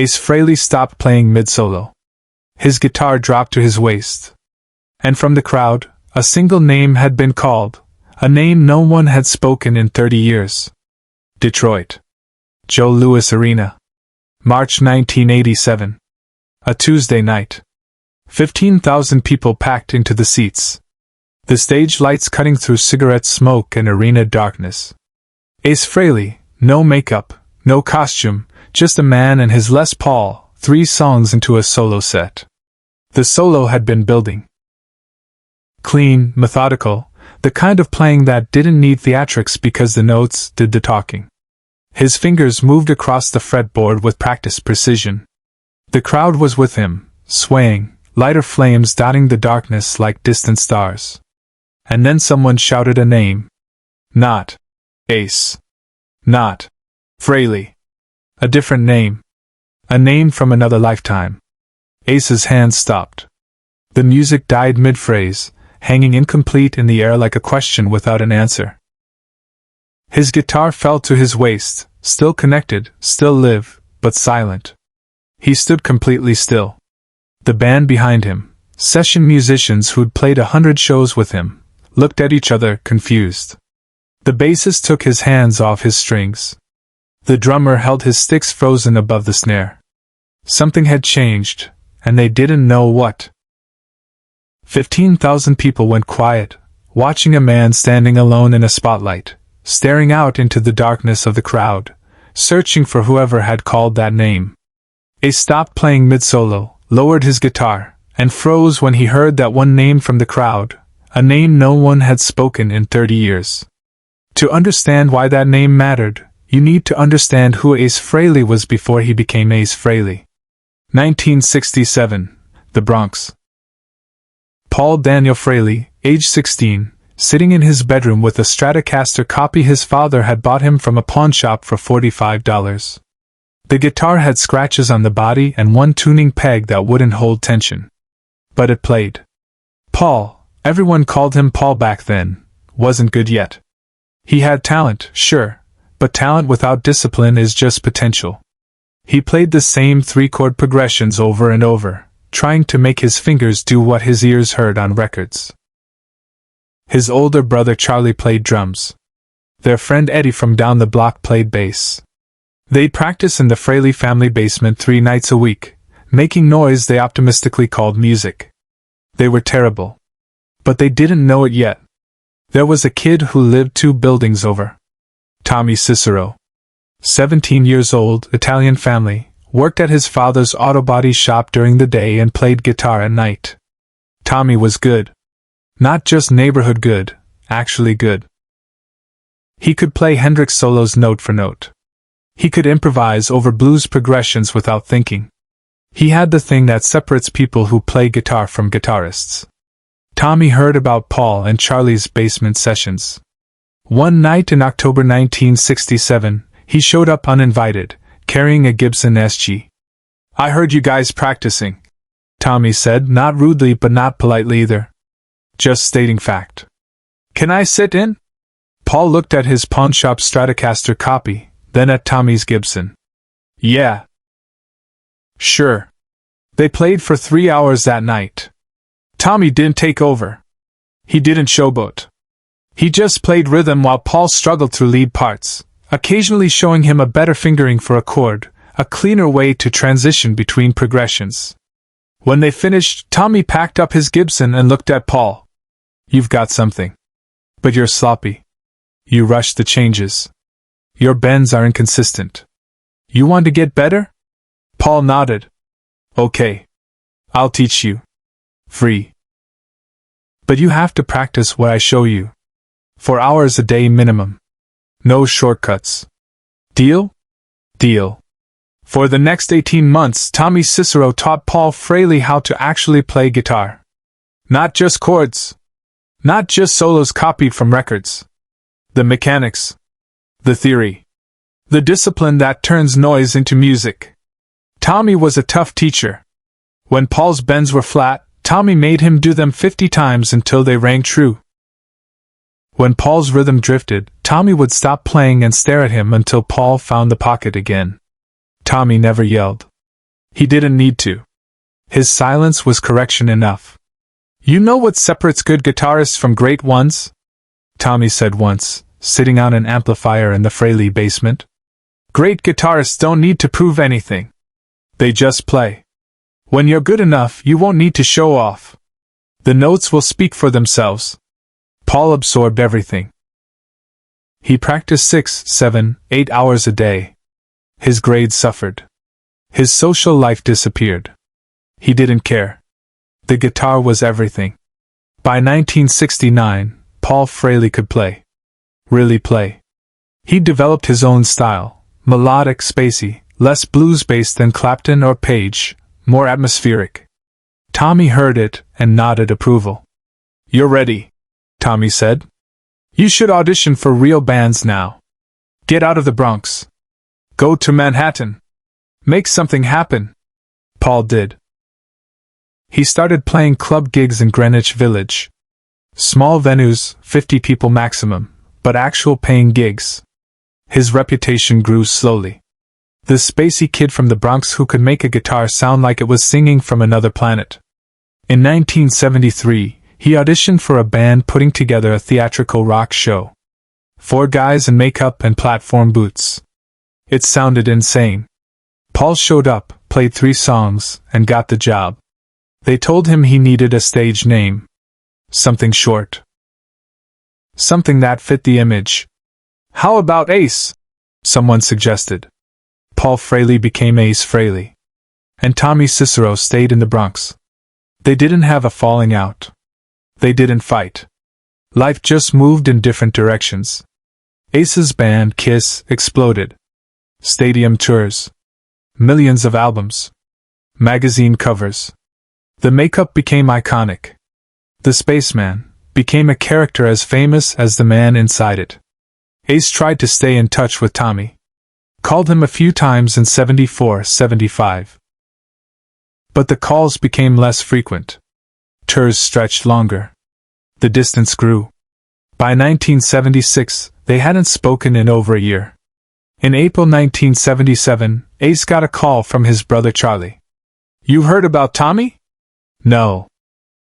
Ace Frehley stopped playing mid-solo. His guitar dropped to his waist. And from the crowd, a single name had been called, a name no one had spoken in 30 years. Detroit. Joe Louis Arena. March 1987. A Tuesday night. 15,000 people packed into the seats. The stage lights cutting through cigarette smoke and arena darkness. Ace Frehley, no makeup, no costume, just a man and his Les Paul, 3 songs into a solo set. The solo had been building. Clean, methodical, the kind of playing that didn't need theatrics because the notes did the talking. His fingers moved across the fretboard with practiced precision. The crowd was with him, swaying, lighter flames dotting the darkness like distant stars. And then someone shouted a name. Not Ace. Not Frehley. A different name. A name from another lifetime. Ace's hand stopped. The music died mid-phrase, hanging incomplete in the air like a question without an answer. His guitar fell to his waist, still connected, still live, but silent. He stood completely still. The band behind him, session musicians who'd played 100 shows with him, looked at each other, confused. The bassist took his hands off his strings. The drummer held his sticks frozen above the snare. Something had changed, and they didn't know what. 15,000 people went quiet, watching a man standing alone in a spotlight, staring out into the darkness of the crowd, searching for whoever had called that name. Ace stopped playing mid-solo, lowered his guitar, and froze when he heard that one name from the crowd, a name no one had spoken in 30 years. To understand why that name mattered, you need to understand who Ace Frehley was before he became Ace Frehley. 1967, the Bronx. Paul Daniel Frehley, age 16, sitting in his bedroom with a Stratocaster copy his father had bought him from a pawnshop for $45. The guitar had scratches on the body and one tuning peg that wouldn't hold tension. But it played. Paul, everyone called him Paul back then, wasn't good yet. He had talent, sure, but talent without discipline is just potential. He played the same 3-chord progressions over and over, trying to make his fingers do what his ears heard on records. His older brother Charlie played drums. Their friend Eddie from down the block played bass. They'd practice in the Frehley family basement 3 nights a week, making noise they optimistically called music. They were terrible. But they didn't know it yet. There was a kid who lived 2 buildings over. Tommy Cicero. 17 years old, Italian family, worked at his father's auto body shop during the day and played guitar at night. Tommy was good. Not just neighborhood good, actually good. He could play Hendrix solos note for note. He could improvise over blues progressions without thinking. He had the thing that separates people who play guitar from guitarists. Tommy heard about Paul and Charlie's basement sessions. One night in October 1967, he showed up uninvited, carrying a Gibson SG. "I heard you guys practicing," Tommy said, not rudely but not politely either. "Just stating fact." "Can I sit in?" Paul looked at his pawnshop Stratocaster copy, then at Tommy's Gibson. "Yeah. Sure." They played for 3 hours that night. Tommy didn't take over. He didn't showboat. He just played rhythm while Paul struggled through lead parts, occasionally showing him a better fingering for a chord, a cleaner way to transition between progressions. When they finished, Tommy packed up his Gibson and looked at Paul. "You've got something. But you're sloppy. You rush the changes. Your bends are inconsistent. You want to get better?" Paul nodded. "Okay. I'll teach you. Free. But you have to practice what I show you. 4 hours a day minimum. No shortcuts. Deal?" "Deal." For the next 18 months, Tommy Cicero taught Paul Frehley how to actually play guitar. Not just chords. Not just solos copied from records. The mechanics. The theory. The discipline that turns noise into music. Tommy was a tough teacher. When Paul's bends were flat, Tommy made him do them 50 times until they rang true. When Paul's rhythm drifted, Tommy would stop playing and stare at him until Paul found the pocket again. Tommy never yelled. He didn't need to. His silence was correction enough. You know what separates good guitarists from great ones? Tommy said once, sitting on an amplifier in the Frehley basement. Great guitarists don't need to prove anything. They just play. When you're good enough, you won't need to show off. The notes will speak for themselves. Paul absorbed everything. He practiced 6, 7, 8 hours a day. His grades suffered. His social life disappeared. He didn't care. The guitar was everything. By 1969, Paul Frehley could play. Really play. He developed his own style, melodic, spacey, less blues-based than Clapton or Page, more atmospheric. Tommy heard it and nodded approval. You're ready, Tommy said. You should audition for real bands now. Get out of the Bronx. Go to Manhattan. Make something happen. Paul did. He started playing club gigs in Greenwich Village. Small venues, 50 people maximum, but actual paying gigs. His reputation grew slowly. The spacey kid from the Bronx who could make a guitar sound like it was singing from another planet. In 1973, he auditioned for a band putting together a theatrical rock show. 4 guys in makeup and platform boots. It sounded insane. Paul showed up, played 3 songs, and got the job. They told him he needed a stage name. Something short. Something that fit the image. How about Ace? Someone suggested. Paul Frehley became Ace Frehley. And Tommy Cicero stayed in the Bronx. They didn't have a falling out. They didn't fight. Life just moved in different directions. Ace's band, Kiss, exploded. Stadium tours. Millions of albums. Magazine covers. The makeup became iconic. The spaceman became a character as famous as the man inside it. Ace tried to stay in touch with Tommy. Called him a few times in 74, 75. But the calls became less frequent. Tours stretched longer. The distance grew. By 1976, they hadn't spoken in over a year. In April 1977, Ace got a call from his brother Charlie. You heard about Tommy? No.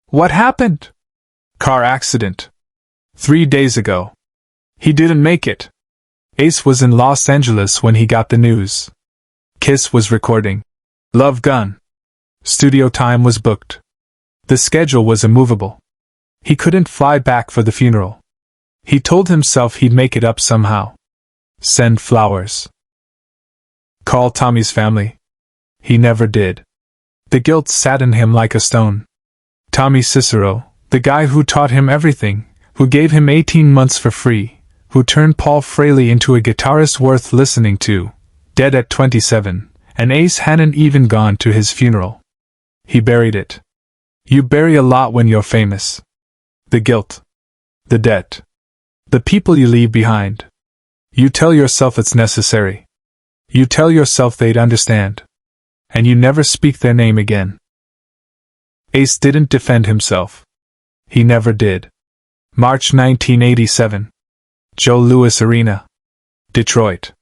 What happened? Car accident. 3 days ago. He didn't make it. Ace was in Los Angeles when he got the news. Kiss was recording. Love Gun. Studio time was booked. The schedule was immovable. He couldn't fly back for the funeral. He told himself he'd make it up somehow. Send flowers. Call Tommy's family. He never did. The guilt sat in him like a stone. Tommy Cicero, the guy who taught him everything, who gave him 18 months for free, who turned Paul Frehley into a guitarist worth listening to, dead at 27, and Ace hadn't even gone to his funeral. He buried it. You bury a lot when you're famous. The guilt. The debt. The people you leave behind. You tell yourself it's necessary. You tell yourself they'd understand. And you never speak their name again. Ace didn't defend himself. He never did. March 1987. Joe Louis Arena. Detroit.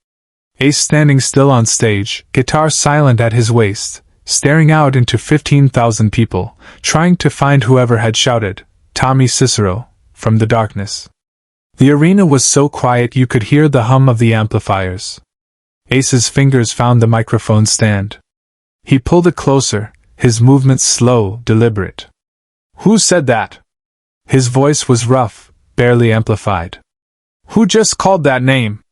Ace standing still on stage, guitar silent at his waist, staring out into 15,000 people, trying to find whoever had shouted, Tommy Cicero, from the darkness. The arena was so quiet you could hear the hum of the amplifiers. Ace's fingers found the microphone stand. He pulled it closer, his movements slow, deliberate. Who said that? His voice was rough, barely amplified. Who just called that name?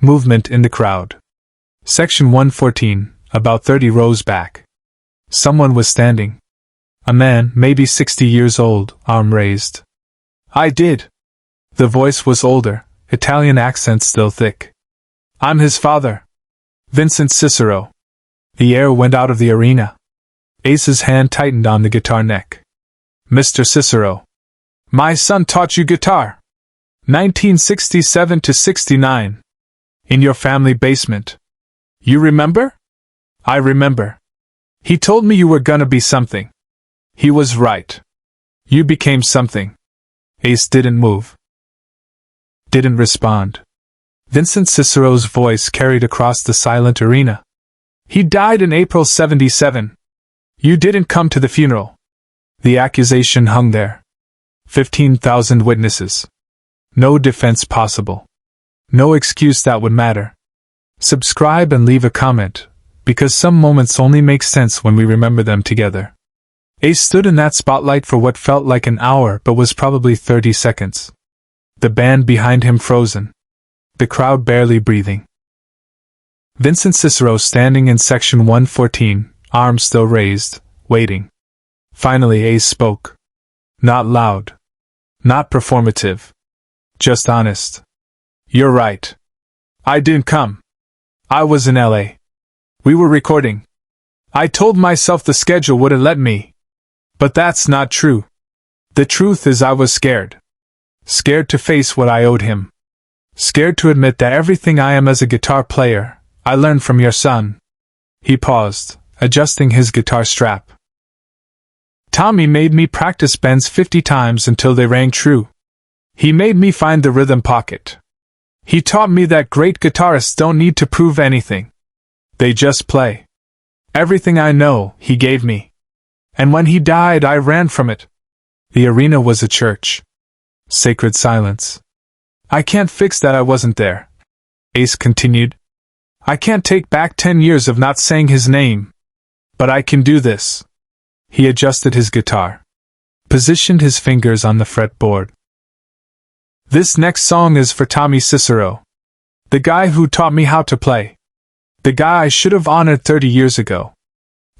Movement in the crowd. Section 114, about 30 rows back. Someone was standing. A man, maybe 60 years old, arm raised. I did. The voice was older, Italian accent still thick. I'm his father. Vincent Cicero. The air went out of the arena. Ace's hand tightened on the guitar neck. Mr. Cicero. My son taught you guitar. 1967 to 69. In your family basement. You remember? I remember. He told me you were gonna be something. He was right. You became something. Ace didn't move. Didn't respond. Vincent Cicero's voice carried across the silent arena. He died in April '77. You didn't come to the funeral. The accusation hung there. 15,000 witnesses. No defense possible. No excuse that would matter. Subscribe and leave a comment, because some moments only make sense when we remember them together. Ace stood in that spotlight for what felt like an hour but was probably 30 seconds. The band behind him frozen. The crowd barely breathing. Vincent Cicero standing in section 114, arms still raised, waiting. Finally Ace spoke. Not loud. Not performative. Just honest. You're right. I didn't come. I was in LA. We were recording. I told myself the schedule wouldn't let me. But that's not true. The truth is I was scared. Scared to face what I owed him. Scared to admit that everything I am as a guitar player, I learned from your son. He paused, adjusting his guitar strap. Tommy made me practice bends 50 times until they rang true. He made me find the rhythm pocket. He taught me that great guitarists don't need to prove anything. They just play. Everything I know, he gave me. And when he died, I ran from it. The arena was a church. Sacred silence. I can't fix that I wasn't there. Ace continued. I can't take back 10 years of not saying his name. But I can do this. He adjusted his guitar. Positioned his fingers on the fretboard. This next song is for Tommy Cicero. The guy who taught me how to play. The guy I should have honored 30 years ago.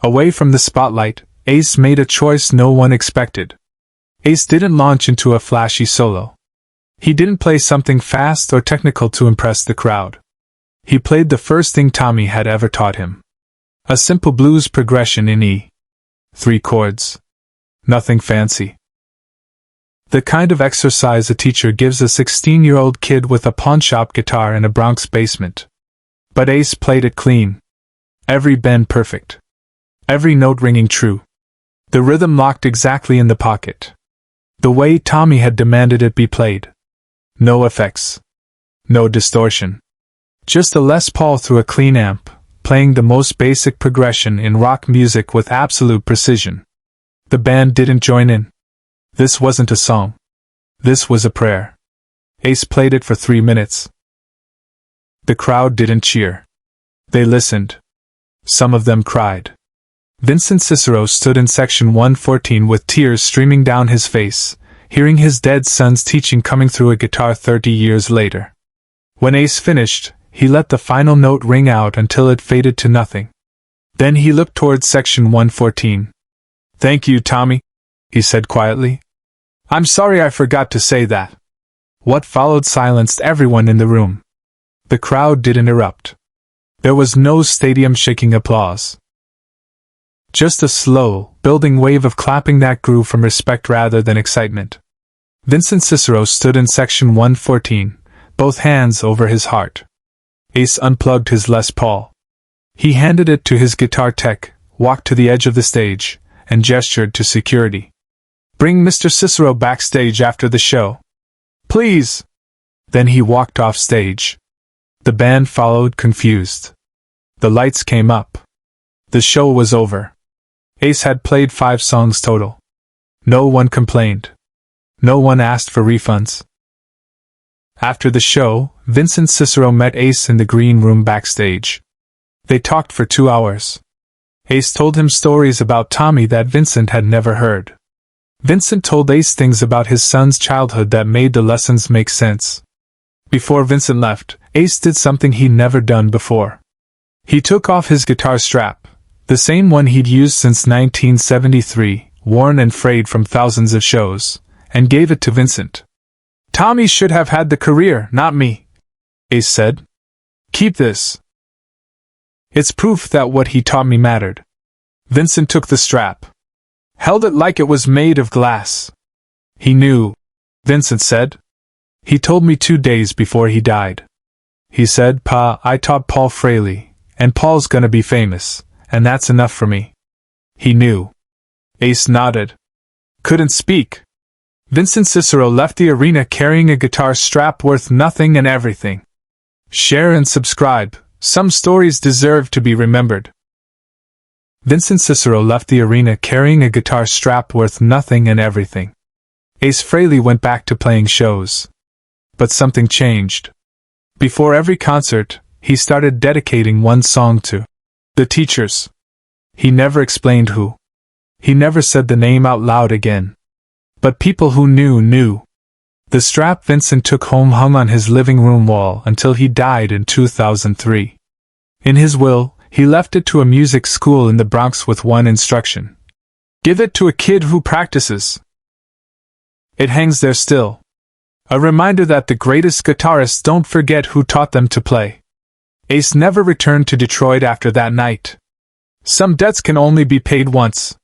Away from the spotlight, Ace made a choice no one expected. Ace didn't launch into a flashy solo. He didn't play something fast or technical to impress the crowd. He played the first thing Tommy had ever taught him. A simple blues progression in E. 3 chords. Nothing fancy. The kind of exercise a teacher gives a 16-year-old kid with a pawnshop guitar in a Bronx basement. But Ace played it clean. Every bend perfect. Every note ringing true. The rhythm locked exactly in the pocket. The way Tommy had demanded it be played. No effects. No distortion. Just a Les Paul through a clean amp, playing the most basic progression in rock music with absolute precision. The band didn't join in. This wasn't a song. This was a prayer. Ace played it for 3 minutes. The crowd didn't cheer. They listened. Some of them cried. Vincent Cicero stood in section 114 with tears streaming down his face, hearing his dead son's teaching coming through a guitar 30 years later. When Ace finished, he let the final note ring out until it faded to nothing. Then he looked towards section 114. Thank you, Tommy, he said quietly. I'm sorry I forgot to say that. What followed silenced everyone in the room. The crowd didn't erupt. There was no stadium-shaking applause. Just a slow, building wave of clapping that grew from respect rather than excitement. Vincent Cicero stood in section 114, both hands over his heart. Ace unplugged his Les Paul. He handed it to his guitar tech, walked to the edge of the stage, and gestured to security. Bring Mr. Cicero backstage after the show. Please! Then he walked off stage. The band followed, confused. The lights came up. The show was over. Ace had played 5 songs total. No one complained. No one asked for refunds. After the show, Vincent Cicero met Ace in the green room backstage. They talked for 2 hours. Ace told him stories about Tommy that Vincent had never heard. Vincent told Ace things about his son's childhood that made the lessons make sense. Before Vincent left, Ace did something he'd never done before. He took off his guitar strap, the same one he'd used since 1973, worn and frayed from thousands of shows, and gave it to Vincent. Tommy should have had the career, not me, Ace said. Keep this. It's proof that what he taught me mattered. Vincent took the strap. Held it like it was made of glass. He knew, Vincent said. He told me 2 days before he died. He said, Pa, I taught Paul Frehley, and Paul's gonna be famous, and that's enough for me. He knew. Ace nodded. Couldn't speak. Vincent Cicero left the arena carrying a guitar strap worth nothing and everything. Share and subscribe. Some stories deserve to be remembered. Vincent Cicero left the arena carrying a guitar strap worth nothing and everything. Ace Frehley went back to playing shows. But something changed. Before every concert, he started dedicating one song to the teachers. He never explained who. He never said the name out loud again. But people who knew. The strap Vincent took home hung on his living room wall until he died in 2003. In his will, he left it to a music school in the Bronx with one instruction: give it to a kid who practices. It hangs there still. A reminder that the greatest guitarists don't forget who taught them to play. Ace never returned to Detroit after that night. Some debts can only be paid once.